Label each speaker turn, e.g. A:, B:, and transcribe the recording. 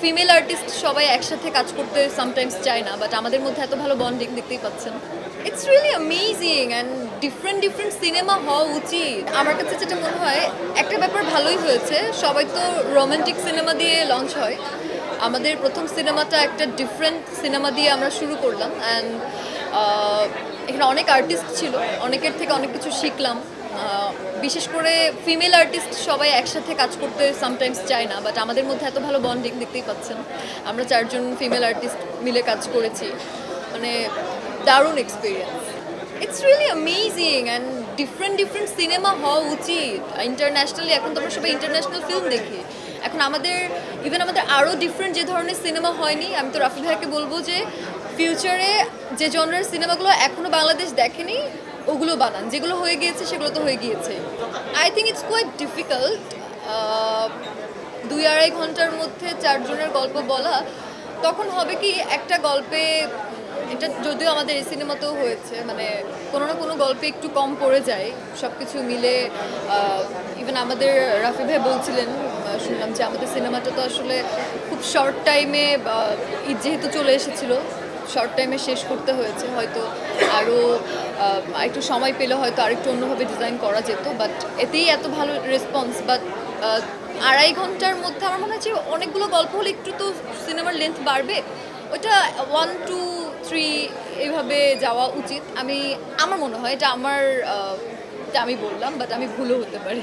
A: Female artist সবাই একসাথে কাজ করতে সামটাইমস চায় না, বাট আমাদের মধ্যে এত ভালো বন্ডিং দেখতেই পাচ্ছেন। It's really amazing and different different cinema হওয়া উচিত। আমার কাছে যেটা মনে হয়, একটা ব্যাপার ভালোই হয়েছে, সবাই তো রোমান্টিক সিনেমা দিয়ে লঞ্চ হয়। আমাদের প্রথম সিনেমাটা একটা ডিফারেন্ট সিনেমা দিয়ে আমরা শুরু করলাম, অ্যান্ড এখানে অনেক আর্টিস্ট ছিল, অনেকের থেকে অনেক কিছু শিখলাম। বিশেষ করে ফিমেল আর্টিস্ট সবাই একসাথে কাজ করতে সামটাইমস চায় না, বাট আমাদের মধ্যে এত ভালো বন্ডিং দেখতেই পাচ্ছেন। আমরা 4 জন ফিমেল আর্টিস্ট মিলে কাজ করেছি, মানে দারুণ experience. It's really amazing and different different cinema হওয়া উচিত। ইন্টারন্যাশনালি এখন তো আমরা সবাই ইন্টারন্যাশনাল ফিল্ম দেখি। এখন আমাদের আরও ডিফারেন্ট যে ধরনের সিনেমা হয়নি, আমি তো রাফি ভাইয়াকে বলবো যে ফিউচারে যে জনরার সিনেমাগুলো এখনও বাংলাদেশ দেখেনি ওগুলো বানান, যেগুলো হয়ে গিয়েছে সেগুলো তো হয়ে গিয়েছে। I think it's quite difficult 2-2.5 ঘন্টার মধ্যে 4 জনের গল্প বলা। তখন হবে কি, একটা গল্পে, এটা যদিও আমাদের এই সিনেমাতেও হয়েছে, মানে কোনো না কোনো গল্পে একটু কম পড়ে যায় সব কিছু মিলে। ইভেন আমাদের রাফি ভাই বলছিলেন, শুনলাম যে আমাদের সিনেমাটা তো আসলে খুব শর্ট টাইমে, ঈদ যেহেতু চলে এসেছিলো, শর্ট টাইমে শেষ করতে হয়েছে। হয়তো আরও একটু সময় পেলে হয়তো আরেকটু অন্যভাবে ডিজাইন করা যেত, বাট এতেই এত ভালো রেসপন্স। বাট 2.5 ঘন্টার মধ্যে আমার মনে হচ্ছে অনেকগুলো গল্প হলে একটু তো সিনেমার লেন্থ বাড়বে, ওইটা 1, 2, 3 এইভাবে যাওয়া উচিত। আমার মনে হয় এটা আমি বললাম, বাট আমি ভুলও হতে পারি।